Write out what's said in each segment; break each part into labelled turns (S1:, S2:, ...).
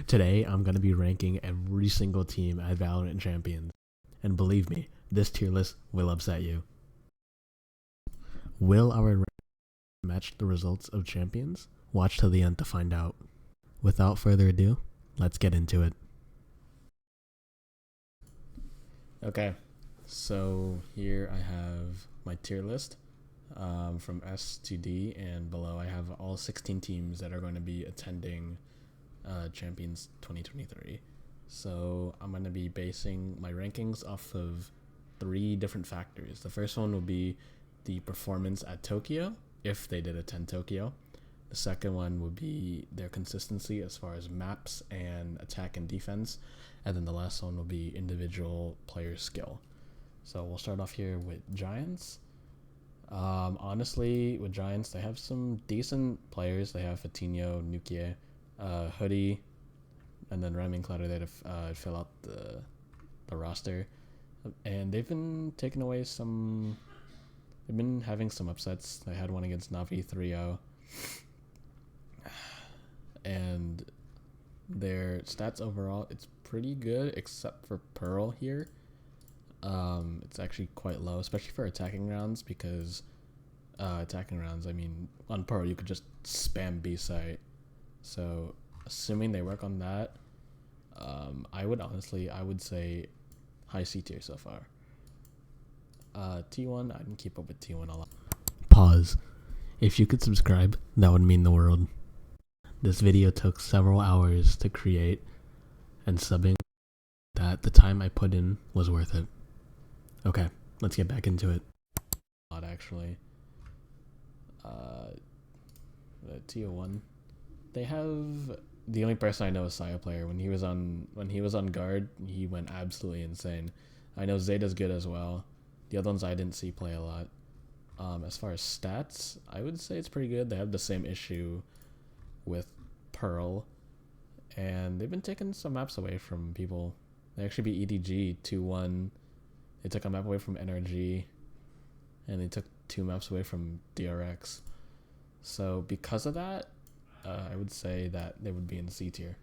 S1: Today, I'm going to be ranking every single team at Valorant Champions. And believe me, this tier list will upset you. Will our ranking match the results of Champions? Watch till the end to find out. Without further ado, let's get into it. Okay, so here I have my tier list from S to D, and below I have all 16 teams that are going to be attending Champions 2023. So I'm going to be basing my rankings off of 3 different factors. The first one will be the performance at Tokyo, if they did attend Tokyo. The second one would be their consistency as far as maps and attack and defense. And then the last one will be individual player skill. So we'll start off here with Giants. Honestly, with Giants, they have some decent players. They have Fatinho, Nukie, Hoodie, and then Ramming Clutter there to fill out the roster. And they've been taking away some... They've been having some upsets. They had one against Navi 3-0. And their stats overall, it's pretty good, except for Pearl here. It's actually quite low, especially for attacking rounds, because attacking rounds, I mean, on Pearl, you could just spam B-site. So, assuming they work on that, I would say high C tier so far. T1, I didn't keep up with T1 a lot. Pause. If you could subscribe, that would mean the world. This video took several hours to create, and subbing that the time I put in was worth it. Okay, let's get back into it. Actually, the TO1, they have the only person I know is Saya player. When he was on guard, he went absolutely insane. I know Zeta's good as well. The other ones I didn't see play a lot. As far as stats, I would say it's pretty good. They have the same issue with Pearl, and they've been taking some maps away from people. They actually beat EDG 2-1. They took a map away from NRG, and they took 2 maps away from DRX. So because of that, I would say that they would be in C tier.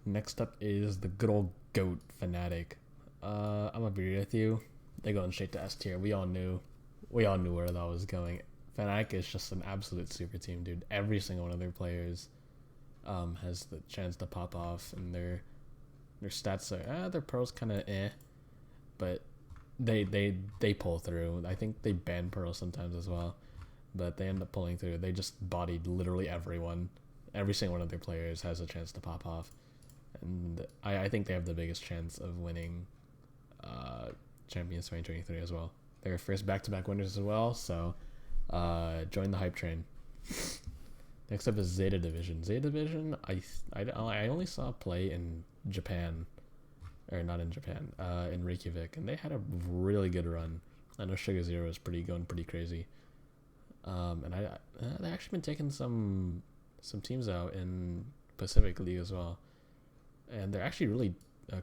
S1: Next up is the good old GOAT Fnatic. I'm gonna be real with you. They're going straight to S tier. We all knew where that was going. Fnatic is just an absolute super team, dude. Every single one of their players has the chance to pop off, and their stats are their Pearl's kind of but they pull through. I think they ban Pearl sometimes as well, but they end up pulling through. They just bodied literally everyone. Every single one of their players has a chance to pop off, and I think they have the biggest chance of winning Champions 2023 as well. They're first back-to-back winners as well, so join the hype train. Next up is Zeta Division. Zeta Division, I only saw play in Japan, or not in Japan, in Reykjavik, and they had a really good run. I know Sugar Zero is going pretty crazy, and they've actually been taking some teams out in Pacific League as well, and they're actually really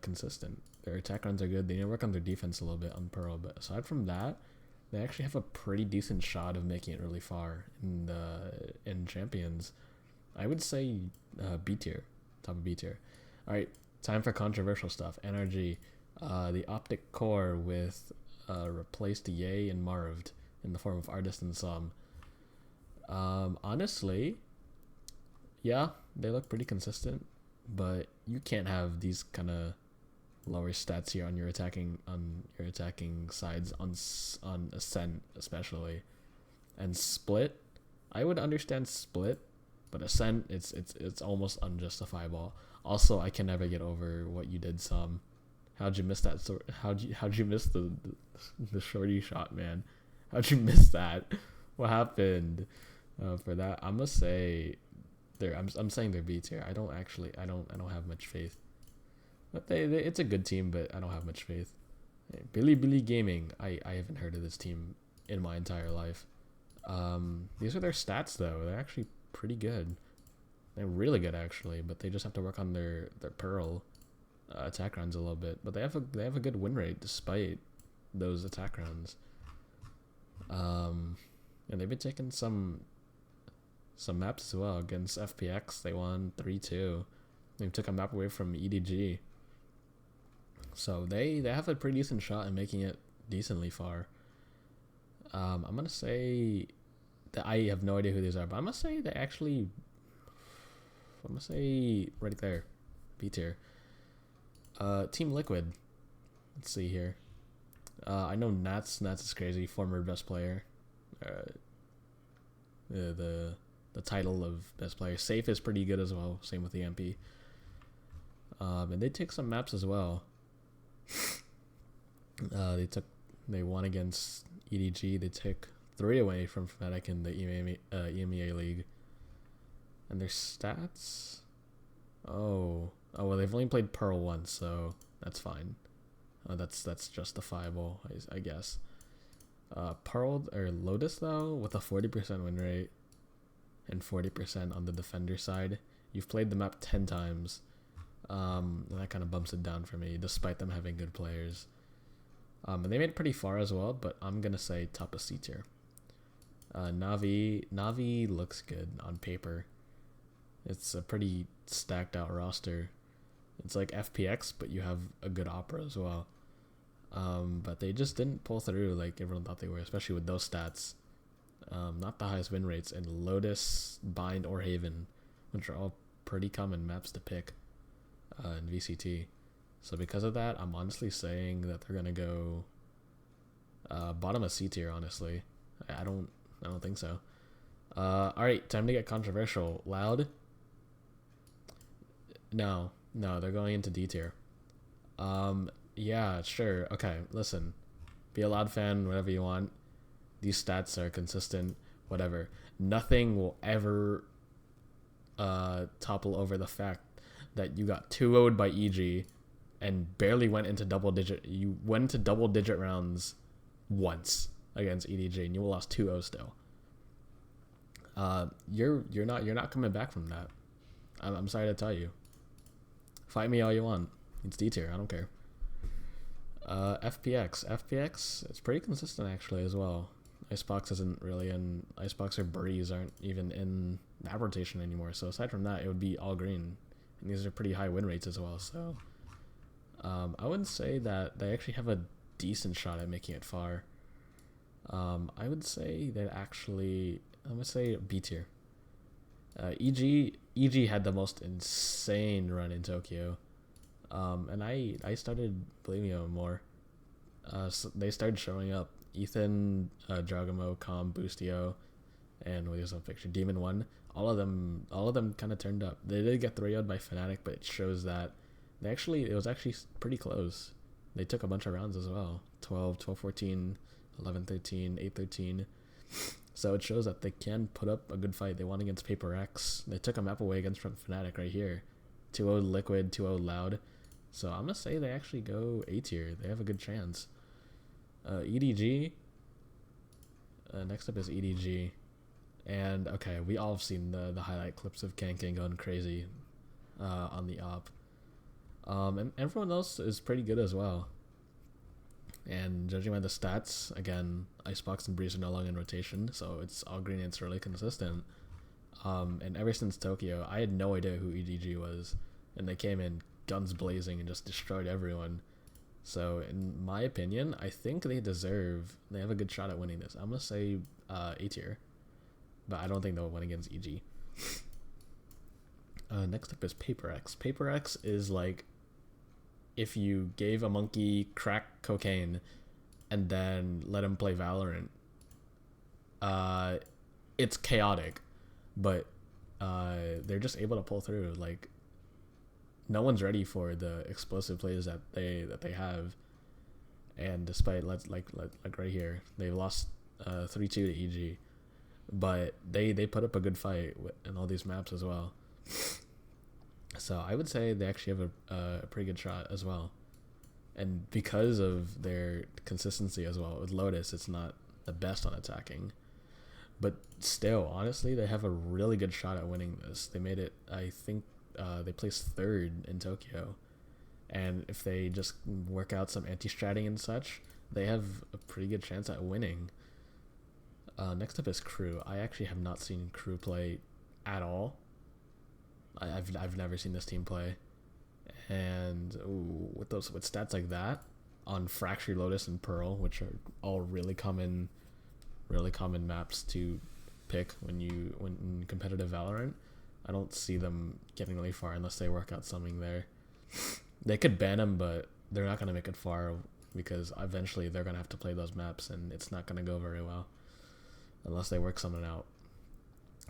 S1: consistent. Their attack runs are good. They need to work on their defense a little bit on Pearl, but aside from that, they actually have a pretty decent shot of making it really far in Champions. I would say B tier, top of B tier. All right, time for controversial stuff. NRG, the Optic Core with replaced Ye and Marved in the form of Artist and Som. Honestly, yeah, they look pretty consistent, but you can't have these kind of lower stats here on your attacking sides on Ascent especially. And Split, I would understand Split, but Ascent, it's almost unjustifiable. Also, I can never get over what you did, Some. How'd you miss that? How'd you miss the shorty shot, man? How'd you miss that? What happened? For that, I'm gonna say I'm saying they're B tier. I don't have much faith. But it's a good team, but I don't have much faith. Bilibili Gaming, I haven't heard of this team in my entire life. These are their stats though. They're actually pretty good. They're really good actually, but they just have to work on their Pearl attack rounds a little bit. But they have a good win rate despite those attack rounds. And they've been taking some some maps as well. Against FPX, they won 3-2. They took a map away from EDG. So they have a pretty decent shot in making it decently far. I'm going to say that I have no idea who these are, but I'm going to say they actually... I'm going to say right there. B tier. Team Liquid. Let's see here. I know Nats is crazy. Former best player. The title of best player. Safe is pretty good as well. Same with the MP. And they take some maps as well. They won against EDG. They took 3 away from Fnatic in the EMEA League. And their stats? Oh well, they've only played Pearl once, so that's fine. That's justifiable, I guess. Pearl or Lotus though, with a 40% win rate and 40% on the defender side. You've played the map 10 times. And that kind of bumps it down for me, despite them having good players. And they made it pretty far as well, but I'm gonna say top of C tier. Navi looks good on paper. It's a pretty stacked out roster. It's like FPX, but you have a good opera as well. But they just didn't pull through like everyone thought they were, especially with those stats. Not the highest win rates, and Lotus, Bind, or Haven, which are all pretty common maps to pick in VCT. So because of that, I'm honestly saying that they're gonna go bottom of C tier. Honestly, I don't think so. All right, time to get controversial. Loud. No, they're going into D tier. Yeah, sure. Okay, listen. Be a Loud fan, whatever you want. These stats are consistent, whatever. Nothing will ever topple over the fact that you got 2-0'd by EG and barely went into double digit. You went to double digit rounds once against EDG and you lost 2-0 still. You're not coming back from that. I'm sorry to tell you. Fight me all you want. It's D tier. I don't care. FPX. It's pretty consistent actually as well. Icebox isn't really in. Icebox or Breeze aren't even in that rotation anymore. So aside from that, it would be all green. And these are pretty high win rates as well. So I wouldn't say that they actually have a decent shot at making it far. I would say that actually, I'm gonna say B tier. EG had the most insane run in Tokyo, and I started believing them more. So they started showing up. Ethan, Dragamo, Com, Boostio, and what was on picture? Demon 1. All of them kind of turned up. They did get 3-0'd by Fnatic, but it shows that it was actually pretty close. They took a bunch of rounds as well. 12-14, 11-13, 8-13. So it shows that they can put up a good fight. They won against Paper Rex. They took a map away against from Fnatic right here. 2-0 Liquid, 2-0 Loud. So I'm going to say they actually go A tier. They have a good chance. EDG. Next up is EDG. And, okay, we all have seen the highlight clips of Kanking going crazy on the op. And everyone else is pretty good as well. And judging by the stats, again, Icebox and Breeze are no longer in rotation, so it's all green and it's really consistent. And ever since Tokyo, I had no idea who EDG was, and they came in guns blazing and just destroyed everyone. So in my opinion, I think they have a good shot at winning this. I'm going to say A tier, but I don't think they'll win against EG. Next up is Paper Rex. Paper Rex is like if you gave a monkey crack cocaine and then let him play Valorant. It's chaotic, but they're just able to pull through. Like, no one's ready for the explosive plays that they have, and despite like right here, they lost 3-2 to EG, but they put up a good fight in all these maps as well. So I would say they actually have a pretty good shot as well. And because of their consistency as well, with Lotus, it's not the best on attacking. But still, honestly, they have a really good shot at winning this. They made it, I think, they placed 3rd in Tokyo. And if they just work out some anti-stratting and such, they have a pretty good chance at winning. Next up is Crew. I actually have not seen Crew play at all. I've never seen this team play, and with stats like that on Fracture, Lotus, and Pearl, which are all really common maps to pick when in competitive Valorant, I don't see them getting really far unless they work out something there. They could ban them, but they're not gonna make it far because eventually they're gonna have to play those maps, and it's not gonna go very well unless they work something out.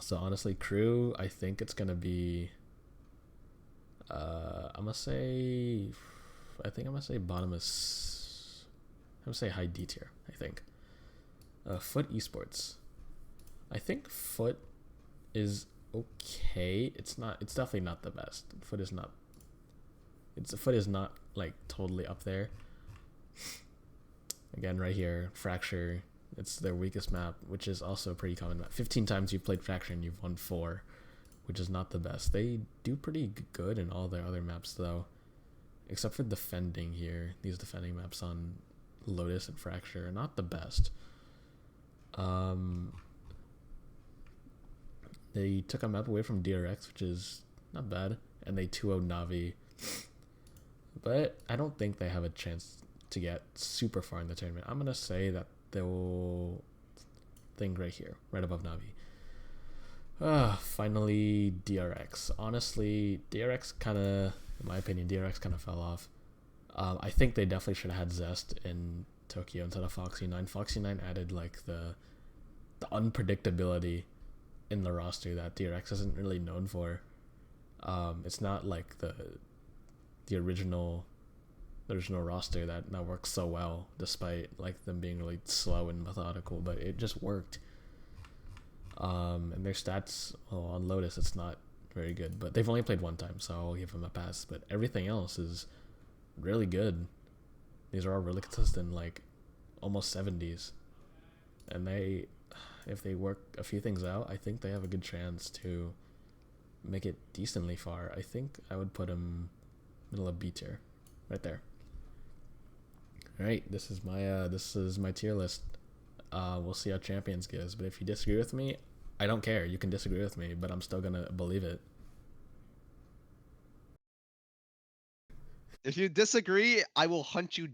S1: So honestly, crew, I think it's gonna be. I'm gonna say bottom is. I'm gonna say high D tier. I think. Foot Esports. I think Foot is okay. It's not. It's definitely not the best. Foot is not like totally up there. Again, right here, Fracture. It's their weakest map, which is also a pretty common map. 15 times you've played Fracture and you've won 4, which is not the best. They do pretty good in all their other maps though, except for defending here. These defending maps on Lotus and Fracture are not the best. They took a map away from DRX, which is not bad, and they 2-0 Navi. But I don't think they have a chance to get super far in the tournament. I'm gonna say that they'll think right here, right above Navi. Finally DRX. Honestly, DRX kind of, in my opinion, DRX kind of fell off. I think they definitely should have had Zest in Tokyo instead of Foxy 9. Foxy 9 added like the unpredictability in the roster that DRX isn't really known for. It's not like the original roster that works so well, despite like them being really slow and methodical, but it just worked. And their stats, on Lotus, it's not very good, but they've only played one time, so I'll give them a pass. But everything else is really good. These are all really consistent, like almost 70s, and if they work a few things out, I think they have a good chance to make it decently far. I think I would put them middle of B tier, right there. All right, this is my tier list. We'll see how Champions goes, but if you disagree with me, I don't care. You can disagree with me, but I'm still gonna believe it.
S2: If you disagree, I will hunt you down.